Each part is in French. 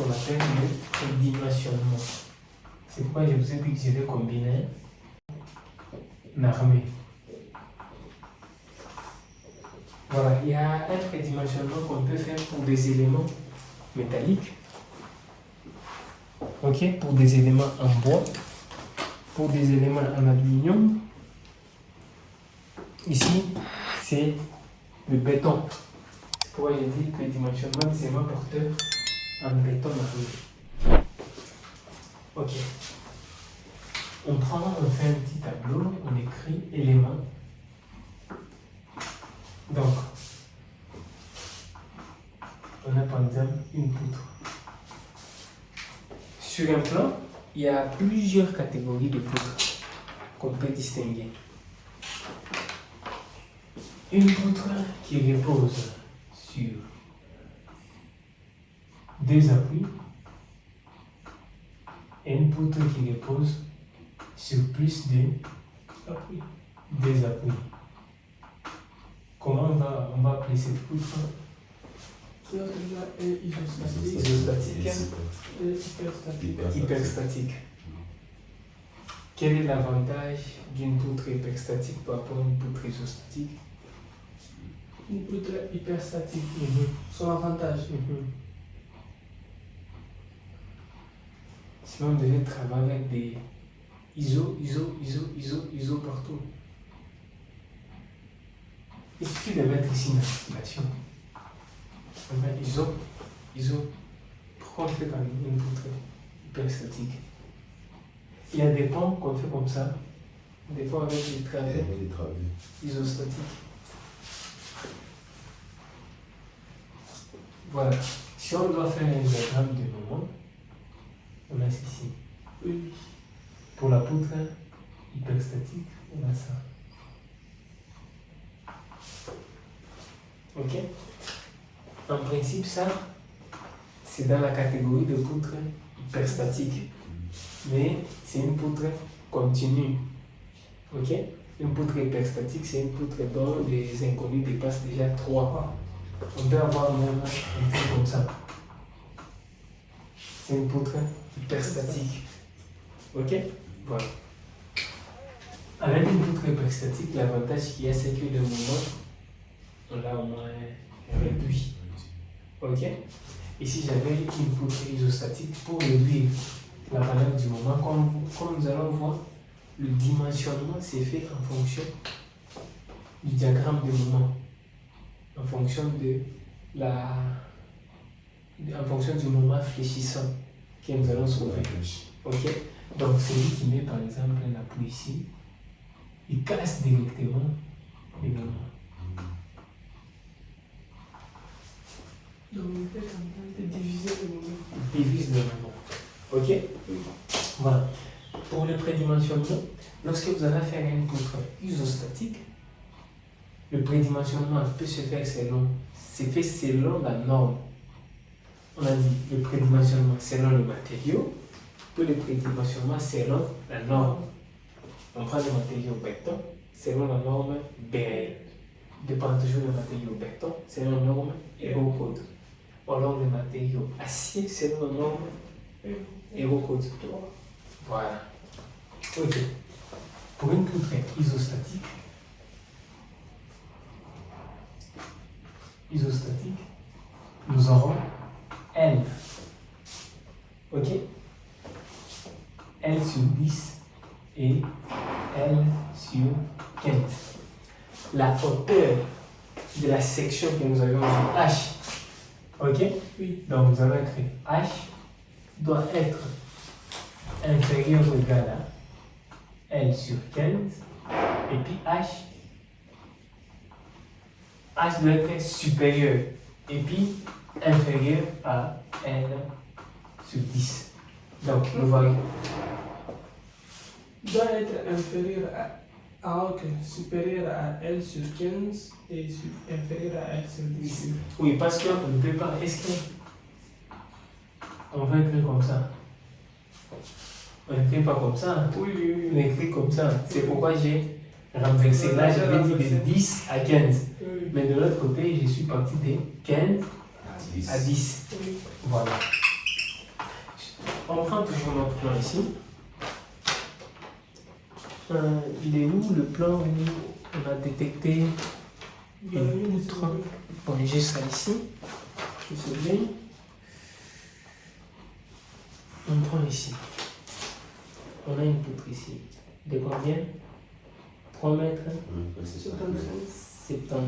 qu'on appelle le prédimensionnement. C'est pourquoi je vous ai dit que je vais combiner une armée. Voilà, il y a un prédimensionnement qu'on peut faire pour des éléments métalliques. Ok, pour des éléments en bois, pour des éléments en aluminium. Ici, c'est le béton. C'est pourquoi j'ai dit que le dimensionnement des éléments porteurs en béton armé. Ok. On fait un petit tableau, on écrit éléments. Donc, on a par exemple une poutre. Sur un plan, il y a plusieurs catégories de poutres qu'on peut distinguer. Une poutre qui repose sur deux appuis et une poutre qui repose sur plus de deux appuis. Comment on va appeler cette poutre? Isostatique et hyperstatique. Quel est l'avantage d'une poutre hyperstatique par rapport à une poutre isostatique? Une poutre hyperstatique, son avantage. Sinon, on devait travailler avec des ISO partout. Il suffit de mettre ici une articulation. On met ISO. Pourquoi on fait comme une poutre hyperstatique? Il y a des ponts qu'on fait comme ça, des fois avec des travées isostatiques. Voilà. Si on doit faire un diagramme de moment, on a ceci. Oui. Pour la poutre hyperstatique, on a ça. Ok? En principe, ça, c'est dans la catégorie de poutre hyperstatique. Mais c'est une poutre continue. Ok? Une poutre hyperstatique, c'est une poutre dont les inconnus dépassent déjà 3. On peut avoir même un truc comme ça. C'est une poutre hyperstatique. Ok? Voilà. Avec une poutre hyperstatique, l'avantage qu'il y a, c'est que le moment, on l'a au moins réduit. Ok? Ici, j'avais une poutre isostatique pour réduire la valeur du moment. Comme nous allons voir, le dimensionnement c'est fait en fonction du diagramme de moment, en fonction du moment fléchissant que nous allons trouver. Ok? Donc celui qui met par exemple un appui ici, il casse directement le moment. Donc on fait comme ça, de diviser le moment. Il divise le moment. Ok? Oui. Voilà. Pour le prédimensionnement, lorsque vous allez faire une poutre isostatique, le prédimensionnement peut se faire selon la norme. On a dit le prédimensionnement selon le matériau, puis le prédimensionnement selon la norme. On prend le matériau béton selon la norme BRL. Dépend toujours du matériau béton selon la norme Eurocode. Ou alors le matériau acier selon la norme Eurocode. Voilà. Ok. Pour une poutre isostatique, nous aurons L. Ok? L sur 10 et L sur 15. La hauteur de la section que nous avions sur H. Ok? Oui. Donc nous allons écrire H doit être inférieur ou égal à L sur 15 et puis H doit être supérieur et puis inférieur à L sur 10. Donc nous voyons. Doit être inférieur supérieur à L sur 15 et inférieur à L sur 10. Oui, parce qu'on ne peut pas. Est-ce qu'on va écrire comme ça? On n'écrit pas comme ça. Oui. On écrit comme ça. C'est pourquoi j'ai renversé. Là, j'avais dit de 10 à 15. Oui. Mais de l'autre côté, je suis parti de 15 à 10. Oui. Voilà. On prend toujours notre plan ici. Il est où le plan où on a détecté une poutre? Bon, j'ai ça ici. Désolé. On prend ici. On a une poutre ici. De combien? 3 mètres 79. 3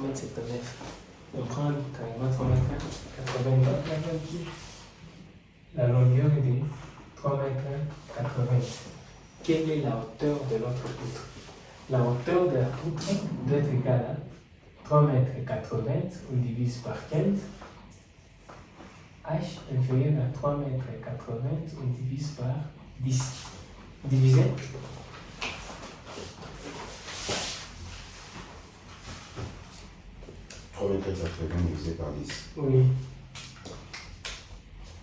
mètres 79. On prend carrément 3 mètres 80. La longueur est de 3 mètres 80. Quelle est la hauteur de notre poutre? La hauteur de la poutre doit être égale à 3 mètres 80, on divise par 15. H inférieur à 3 mètres 80, on divise par 10. Divisé. mètres 80 divisé par 10. Oui.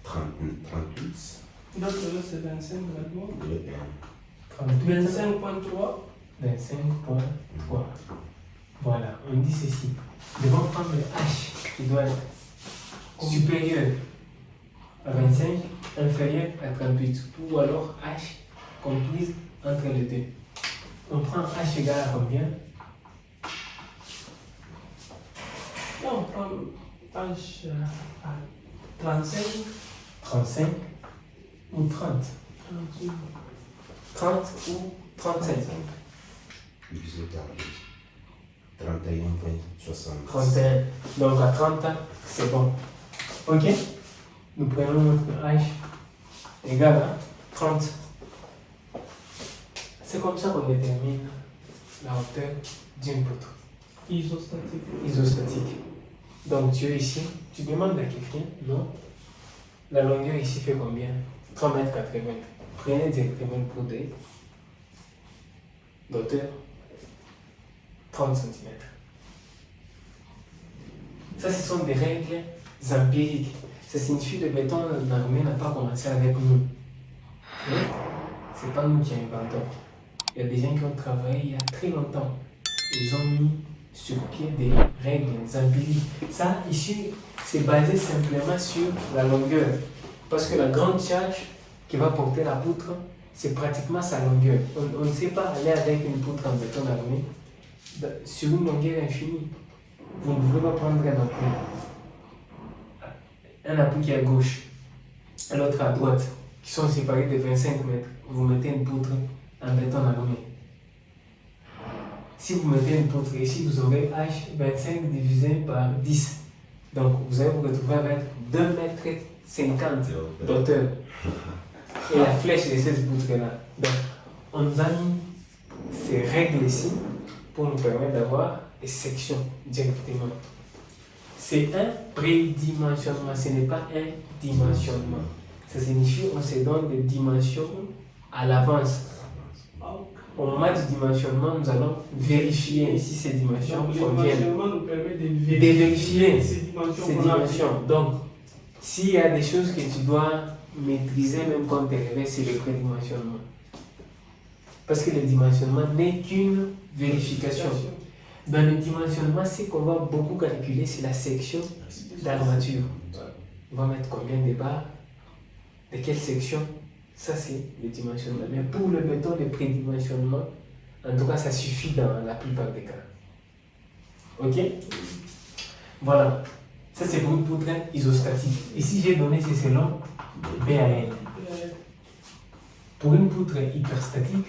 38. Donc là, c'est 25 maintenant. 38. 25.3. 25.3. Voilà, on dit ceci. Nous devons prendre le H qui doit être supérieur à 25, inférieur à 38. Ou alors H comprise entre les deux. On prend H égale à combien? Là, on prend H à 35. 35 ou 30? 30 ou 35? Divisé par 31,60. 31. Donc à 30, c'est bon. Ok? Nous prenons notre H égale à 30. C'est comme ça qu'on détermine la hauteur d'une poutre isostatique. Donc tu es ici, tu demandes à quelqu'un, non? La longueur ici fait combien? 3 mètres 80. Prenez directement une poutre d'auteur 30 cm. Ça, ce sont des règles empiriques. Ça signifie que le béton d'armée n'a pas commencé avec nous. Ce n'est pas nous qui inventons. Il y a des gens qui ont travaillé il y a très longtemps. Ils ont mis sur pied des règles empiriques. Ça, ici, c'est basé simplement sur la longueur. Parce que la grande charge qui va porter la poutre, c'est pratiquement sa longueur. On ne sait pas aller avec une poutre en béton armé sur une longueur infinie. Vous ne pouvez pas prendre un appui. Un appui qui est à gauche, et l'autre à droite, qui sont séparés de 25 mètres. Vous mettez une poutre en béton armé. Si vous mettez une poutre ici, vous aurez H 25 divisé par 10. Donc vous allez vous retrouver avec 2,50 m d'auteur. Et la flèche de cette poutre-là. Donc on nous a mis ces règles ici pour nous permettre d'avoir des sections directement. C'est un prédimensionnement, ce n'est pas un dimensionnement. Ça signifie qu'on se donne des dimensions à l'avance. Au moment du dimensionnement, nous allons vérifier si ces dimensions conviennent. Le dimensionnement nous permet de vérifier ces ces dimensions. Donc, s'il y a des choses que tu dois maîtriser même quand tu es réveillé, c'est le prédimensionnement. Parce que le dimensionnement n'est qu'une vérification. Dans le dimensionnement, ce qu'on va beaucoup calculer, c'est la section d'armature. On va mettre combien de barres, de quelle section, ça c'est le dimensionnement. Mais pour le béton, le prédimensionnement, en tout cas, ça suffit dans la plupart des cas. Ok? Voilà. Ça c'est pour une poutre isostatique. Ici, j'ai donné c'est selon BAL. Pour une poutre hyperstatique,